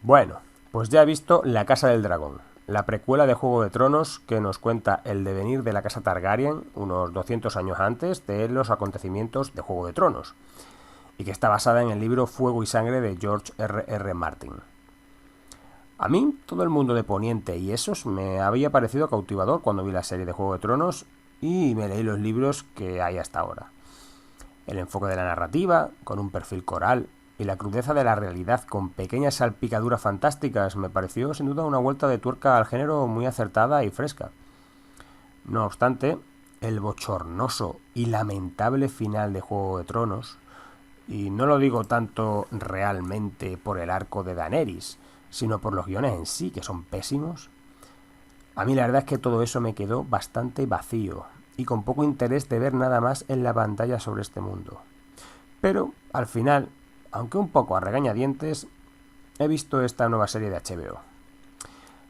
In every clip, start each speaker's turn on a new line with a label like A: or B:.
A: Bueno, pues ya he visto La Casa del Dragón, la precuela de Juego de Tronos que nos cuenta el devenir de la casa Targaryen unos 200 años antes de los acontecimientos de Juego de Tronos, y que está basada en el libro Fuego y Sangre de George R. Martin. A mí, todo el mundo de Poniente y esos me había parecido cautivador cuando vi la serie de Juego de Tronos y me leí los libros que hay hasta ahora. El enfoque de la narrativa, con un perfil coral, y la crudeza de la realidad con pequeñas salpicaduras fantásticas me pareció sin duda una vuelta de tuerca al género muy acertada y fresca. No obstante, el bochornoso y lamentable final de Juego de Tronos, y no lo digo tanto realmente por el arco de Daenerys, sino por los guiones en sí, que son pésimos, a mí la verdad es que todo eso me quedó bastante vacío y con poco interés de ver nada más en la pantalla sobre este mundo. Pero, al final, aunque un poco a regañadientes, he visto esta nueva serie de HBO.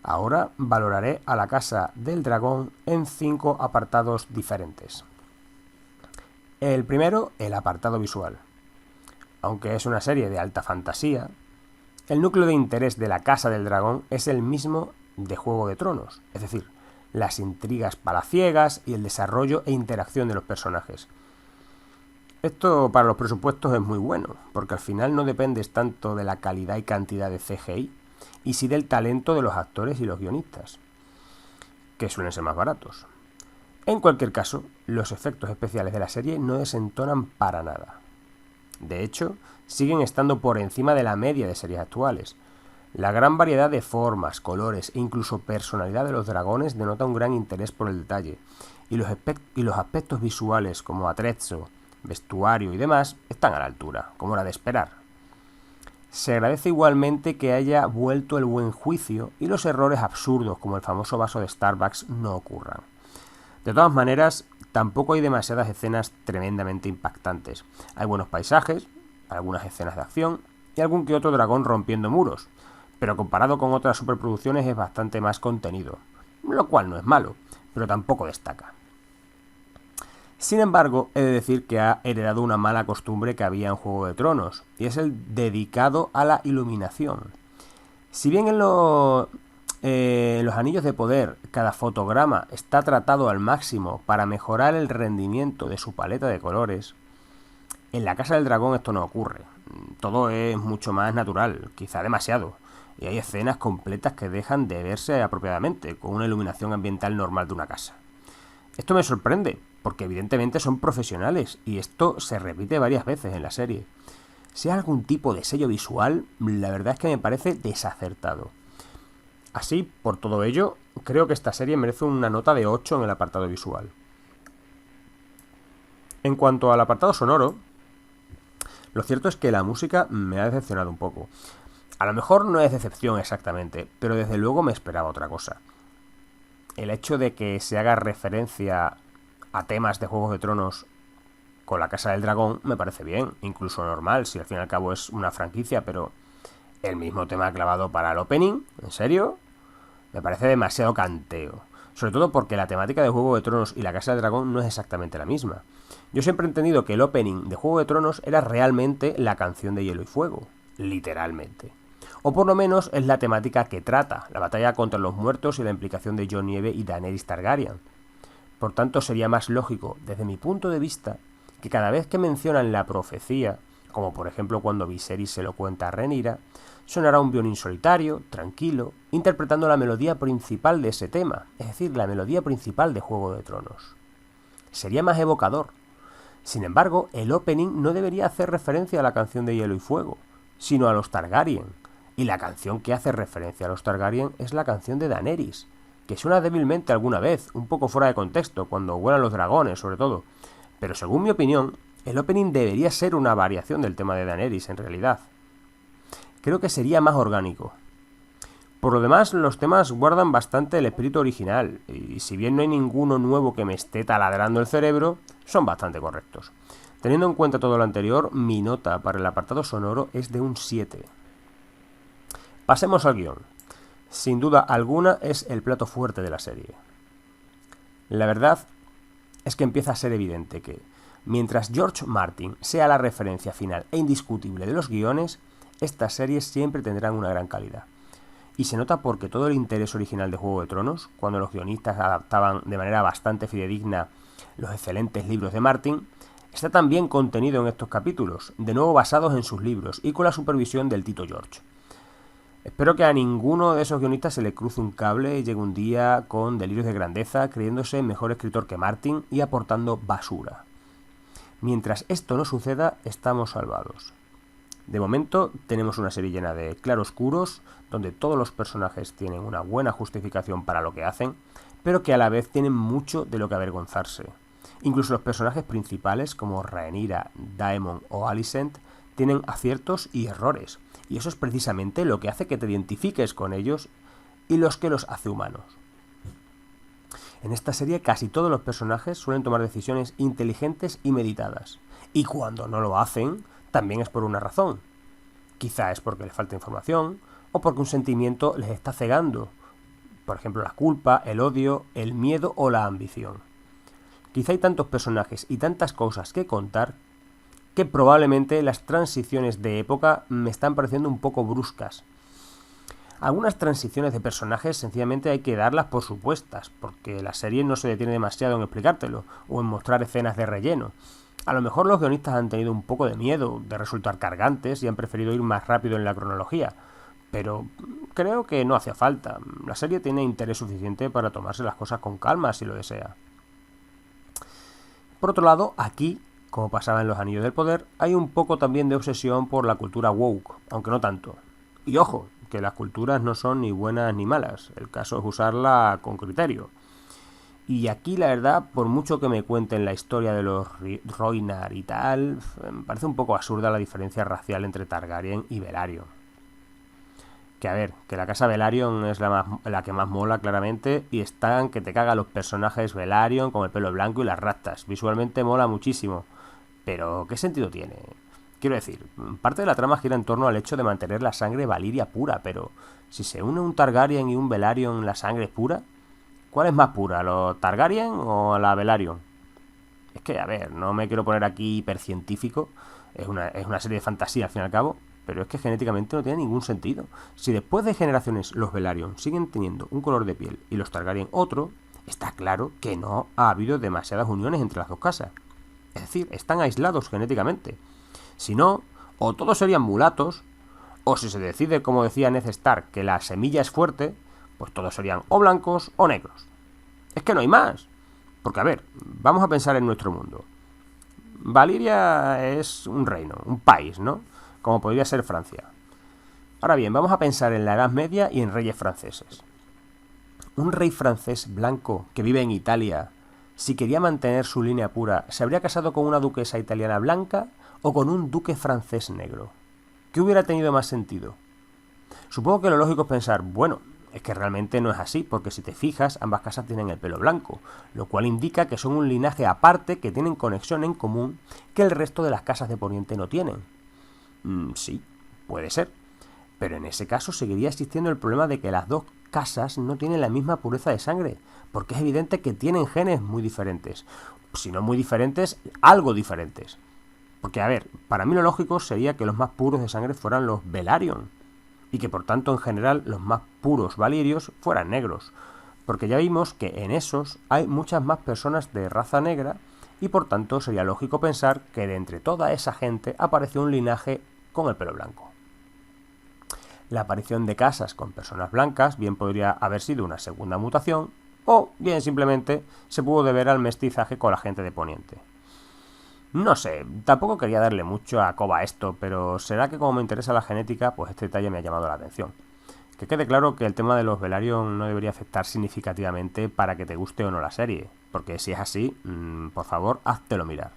A: Ahora valoraré a la Casa del Dragón en 5 apartados diferentes. El primero, el apartado visual. Aunque es una serie de alta fantasía, el núcleo de interés de la Casa del Dragón es el mismo de Juego de Tronos, es decir, las intrigas palaciegas y el desarrollo e interacción de los personajes. Esto para los presupuestos es muy bueno, porque al final no dependes tanto de la calidad y cantidad de CGI, y sí del talento de los actores y los guionistas, que suelen ser más baratos. En cualquier caso, los efectos especiales de la serie no desentonan para nada. De hecho, siguen estando por encima de la media de series actuales. La gran variedad de formas, colores e incluso personalidad de los dragones denota un gran interés por el detalle, y los aspectos visuales como atrezzo, vestuario y demás están a la altura, como era de esperar. Se agradece igualmente que haya vuelto el buen juicio y los errores absurdos como el famoso vaso de Starbucks no ocurran. De todas maneras, tampoco hay demasiadas escenas tremendamente impactantes. Hay buenos paisajes, algunas escenas de acción y algún que otro dragón rompiendo muros, pero comparado con otras superproducciones es bastante más contenido, lo cual no es malo, pero tampoco destaca. Sin embargo, he de decir que ha heredado una mala costumbre que había en Juego de Tronos, y es el dedicado a la iluminación. Si bien en los anillos de poder cada fotograma está tratado al máximo para mejorar el rendimiento de su paleta de colores, en la Casa del Dragón esto no ocurre. Todo es mucho más natural, quizá demasiado, y hay escenas completas que dejan de verse apropiadamente, con una iluminación ambiental normal de una casa. Esto me sorprende, porque evidentemente son profesionales, y esto se repite varias veces en la serie. Si hay algún tipo de sello visual, la verdad es que me parece desacertado. Así, por todo ello, creo que esta serie merece una nota de 8 en el apartado visual. En cuanto al apartado sonoro, lo cierto es que la música me ha decepcionado un poco. A lo mejor no es decepción exactamente, pero desde luego me esperaba otra cosa. El hecho de que se haga referencia a temas de Juegos de Tronos con la Casa del Dragón me parece bien, incluso normal, si al fin y al cabo es una franquicia, pero el mismo tema clavado para el opening, ¿en serio? Me parece demasiado canteo. Sobre todo porque la temática de Juego de Tronos y la Casa del Dragón no es exactamente la misma. Yo siempre he entendido que el opening de Juego de Tronos era realmente la canción de Hielo y Fuego, literalmente. O por lo menos es la temática que trata, la batalla contra los muertos y la implicación de Jon Nieve y Daenerys Targaryen. Por tanto, sería más lógico, desde mi punto de vista, que cada vez que mencionan la profecía, como por ejemplo cuando Viserys se lo cuenta a Rhaenyra, sonará un violín solitario, tranquilo, interpretando la melodía principal de ese tema, es decir, la melodía principal de Juego de Tronos. Sería más evocador. Sin embargo, el opening no debería hacer referencia a la canción de Hielo y Fuego, sino a los Targaryen. Y la canción que hace referencia a los Targaryen es la canción de Daenerys, que suena débilmente alguna vez, un poco fuera de contexto, cuando vuelan los dragones, sobre todo. Pero según mi opinión, el opening debería ser una variación del tema de Daenerys, en realidad. Creo que sería más orgánico. Por lo demás, los temas guardan bastante el espíritu original, y si bien no hay ninguno nuevo que me esté taladrando el cerebro, son bastante correctos. Teniendo en cuenta todo lo anterior, mi nota para el apartado sonoro es de un 7. Pasemos al guión. Sin duda alguna es el plato fuerte de la serie. La verdad es que empieza a ser evidente que, mientras George Martin sea la referencia final e indiscutible de los guiones, estas series siempre tendrán una gran calidad. Y se nota porque todo el interés original de Juego de Tronos, cuando los guionistas adaptaban de manera bastante fidedigna los excelentes libros de Martin, está también contenido en estos capítulos, de nuevo basados en sus libros y con la supervisión del Tito George. Espero que a ninguno de esos guionistas se le cruce un cable y llegue un día con delirios de grandeza, creyéndose mejor escritor que Martin y aportando basura. Mientras esto no suceda, estamos salvados. De momento tenemos una serie llena de claroscuros, donde todos los personajes tienen una buena justificación para lo que hacen, pero que a la vez tienen mucho de lo que avergonzarse. Incluso los personajes principales, como Rhaenyra, Daemon o Alicent, tienen aciertos y errores, y eso es precisamente lo que hace que te identifiques con ellos y los que los hace humanos. En esta serie casi todos los personajes suelen tomar decisiones inteligentes y meditadas, y cuando no lo hacen, también es por una razón. Quizá es porque les falta información, o porque un sentimiento les está cegando, por ejemplo la culpa, el odio, el miedo o la ambición. Quizá hay tantos personajes y tantas cosas que contar que probablemente las transiciones de época me están pareciendo un poco bruscas. Algunas transiciones de personajes sencillamente hay que darlas por supuestas, porque la serie no se detiene demasiado en explicártelo o en mostrar escenas de relleno. A lo mejor los guionistas han tenido un poco de miedo de resultar cargantes y han preferido ir más rápido en la cronología, pero creo que no hacía falta. La serie tiene interés suficiente para tomarse las cosas con calma si lo desea. Por otro lado, aquí, como pasaba en Los Anillos del Poder, hay un poco también de obsesión por la cultura woke, aunque no tanto. Y ojo, que las culturas no son ni buenas ni malas, el caso es usarla con criterio. Y aquí la verdad, por mucho que me cuenten la historia de los Rhoynar y tal, me parece un poco absurda la diferencia racial entre Targaryen y Velaryon. Que a ver, que la casa Velaryon es la que más mola claramente, y están que te cagan los personajes Velaryon con el pelo blanco y las rastas. Visualmente mola muchísimo, pero ¿qué sentido tiene? Quiero decir, parte de la trama gira en torno al hecho de mantener la sangre valiria pura, pero si se une un Targaryen y un Velaryon, ¿la sangre es pura? ¿Cuál es más pura, los Targaryen o la Velaryon? Es que, a ver, no me quiero poner aquí hipercientífico, es una serie de fantasía al fin y al cabo, pero es que genéticamente no tiene ningún sentido. Si después de generaciones los Velaryon siguen teniendo un color de piel y los Targaryen otro, está claro que no ha habido demasiadas uniones entre las dos casas. Es decir, están aislados genéticamente. Si no, o todos serían mulatos, o si se decide, como decía Ned Stark, que la semilla es fuerte, pues todos serían o blancos o negros. Es que no hay más. Porque, a ver, vamos a pensar en nuestro mundo. Valiria es un reino, un país, ¿no? Como podría ser Francia. Ahora bien, vamos a pensar en la Edad Media y en reyes franceses. Un rey francés blanco que vive en Italia, si quería mantener su línea pura, ¿se habría casado con una duquesa italiana blanca o con un duque francés negro? ¿Qué hubiera tenido más sentido? Supongo que lo lógico es pensar, bueno, es que realmente no es así, porque si te fijas, ambas casas tienen el pelo blanco, lo cual indica que son un linaje aparte que tienen conexión en común que el resto de las casas de Poniente no tienen. Sí, puede ser, pero en ese caso seguiría existiendo el problema de que las dos casas no tienen la misma pureza de sangre, porque es evidente que tienen genes muy diferentes, si no muy diferentes, algo diferentes. Porque, a ver, para mí lo lógico sería que los más puros de sangre fueran los Velaryon, y que por tanto en general los más puros valirios fueran negros, porque ya vimos que en esos hay muchas más personas de raza negra, y por tanto sería lógico pensar que de entre toda esa gente apareció un linaje con el pelo blanco. La aparición de casas con personas blancas bien podría haber sido una segunda mutación, o bien simplemente se pudo deber al mestizaje con la gente de Poniente. No sé, tampoco quería darle mucho a coba a esto, pero será que como me interesa la genética, pues este detalle me ha llamado la atención. Que quede claro que el tema de los Velaryon no debería afectar significativamente para que te guste o no la serie, porque si es así, por favor, háztelo mirar.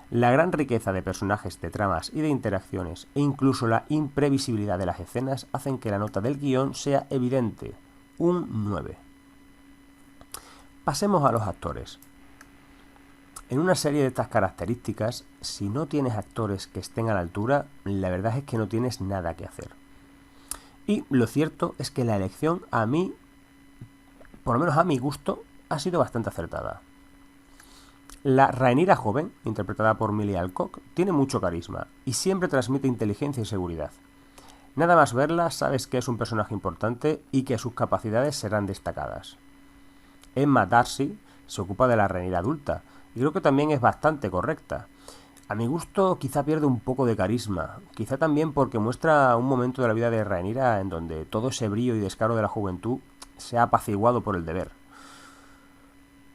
A: La gran riqueza de personajes, de tramas y de interacciones, e incluso la imprevisibilidad de las escenas, hacen que la nota del guión sea evidente, un 9. Pasemos a los actores. En una serie de estas características, si no tienes actores que estén a la altura, la verdad es que no tienes nada que hacer. Y lo cierto es que la elección a mí, por lo menos a mi gusto, ha sido bastante acertada. La Rhaenyra joven, interpretada por Millie Alcock, tiene mucho carisma y siempre transmite inteligencia y seguridad. Nada más verla sabes que es un personaje importante y que sus capacidades serán destacadas. Emma Darcy se ocupa de la Rhaenyra adulta y creo que también es bastante correcta. A mi gusto quizá pierde un poco de carisma, quizá también porque muestra un momento de la vida de Rhaenyra en donde todo ese brío y descaro de la juventud se ha apaciguado por el deber.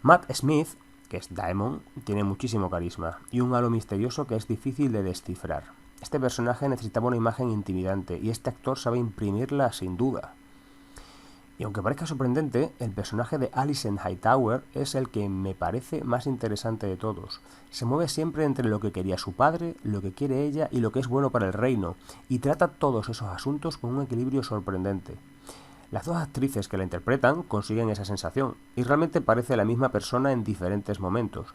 A: Matt Smith, que es Daemon, tiene muchísimo carisma y un halo misterioso que es difícil de descifrar. Este personaje necesitaba una imagen intimidante y este actor sabe imprimirla sin duda. Y aunque parezca sorprendente, el personaje de Alicent Hightower es el que me parece más interesante de todos. Se mueve siempre entre lo que quería su padre, lo que quiere ella y lo que es bueno para el reino, y trata todos esos asuntos con un equilibrio sorprendente. Las dos actrices que la interpretan consiguen esa sensación, y realmente parece la misma persona en diferentes momentos.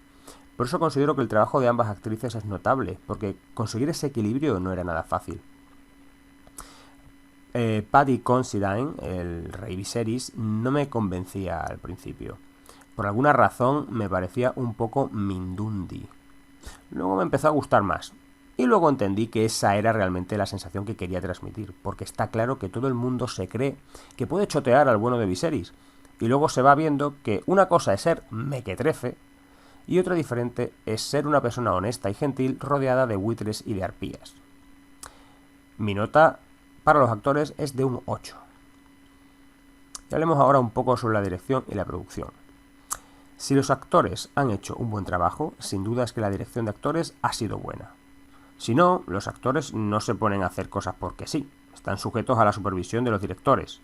A: Por eso considero que el trabajo de ambas actrices es notable, porque conseguir ese equilibrio no era nada fácil. Paddy Considine, el rey Viserys, no me convencía al principio. Por alguna razón me parecía un poco mindundi. Luego me empezó a gustar más. Y luego entendí que esa era realmente la sensación que quería transmitir, porque está claro que todo el mundo se cree que puede chotear al bueno de Viserys. Y luego se va viendo que una cosa es ser mequetrefe y otra diferente es ser una persona honesta y gentil rodeada de buitres y de arpías. Mi nota para los actores es de un 8. Y hablemos ahora un poco sobre la dirección y la producción. Si los actores han hecho un buen trabajo, sin duda es que la dirección de actores ha sido buena. Si no, los actores no se ponen a hacer cosas porque sí, están sujetos a la supervisión de los directores.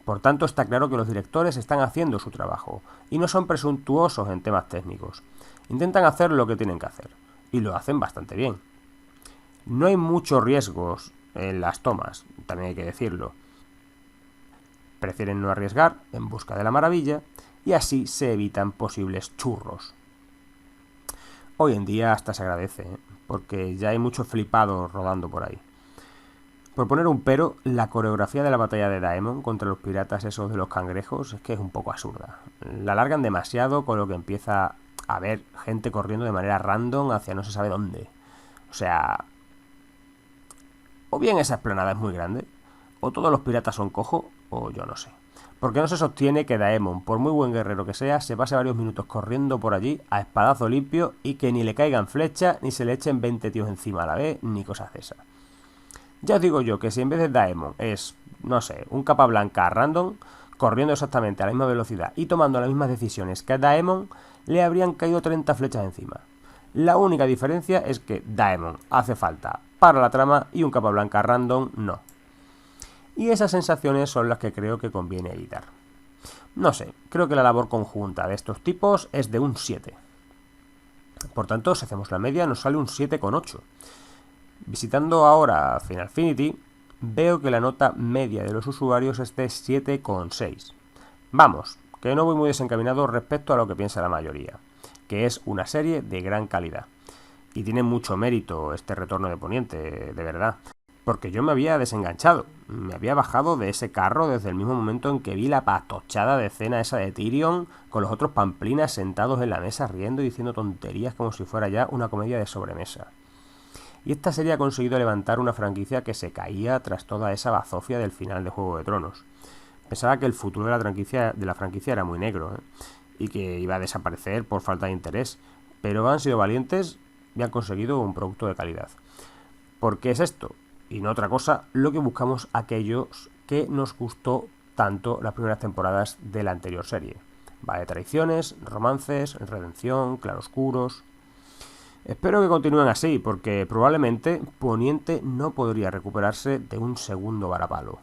A: Por tanto, está claro que los directores están haciendo su trabajo y no son presuntuosos en temas técnicos. Intentan hacer lo que tienen que hacer y lo hacen bastante bien. No hay muchos riesgos en las tomas, también hay que decirlo. Prefieren no arriesgar en busca de la maravilla y así se evitan posibles churros. Hoy en día hasta se agradece, porque ya hay muchos flipados rodando por ahí. Por poner un pero, la coreografía de la batalla de Daemon contra los piratas esos de los cangrejos es que es un poco absurda. La alargan demasiado, con lo que empieza a haber gente corriendo de manera random hacia no se sabe dónde. O sea, o bien esa explanada es muy grande, o todos los piratas son cojos, o yo no sé. Porque no se sostiene que Daemon, por muy buen guerrero que sea, se pase varios minutos corriendo por allí a espadazo limpio y que ni le caigan flechas, ni se le echen 20 tíos encima a la vez, ni cosas de esas. Ya os digo yo que si en vez de Daemon es, no sé, un capa blanca random, corriendo exactamente a la misma velocidad y tomando las mismas decisiones que Daemon, le habrían caído 30 flechas encima. La única diferencia es que Daemon hace falta para la trama y un capa blanca random no. Y esas sensaciones son las que creo que conviene evitar. No sé, creo que la labor conjunta de estos tipos es de un 7. Por tanto, si hacemos la media nos sale un 7,8. Visitando ahora Final Fantasy, veo que la nota media de los usuarios es de 7,6. Vamos, que no voy muy desencaminado respecto a lo que piensa la mayoría, que es una serie de gran calidad. Y tiene mucho mérito este retorno de Poniente, de verdad. Porque yo me había desenganchado, me había bajado de ese carro desde el mismo momento en que vi la patochada de escena esa de Tyrion con los otros pamplinas sentados en la mesa riendo y diciendo tonterías como si fuera ya una comedia de sobremesa. Y esta serie ha conseguido levantar una franquicia que se caía tras toda esa bazofia del final de Juego de Tronos. Pensaba que el futuro de la franquicia era muy negro, y que iba a desaparecer por falta de interés, pero han sido valientes y han conseguido un producto de calidad. ¿Por qué es esto? Y no otra cosa, lo que buscamos aquellos que nos gustó tanto las primeras temporadas de la anterior serie. Va de traiciones, romances, redención, claroscuros. Espero que continúen así, porque probablemente Poniente no podría recuperarse de un segundo varapalo.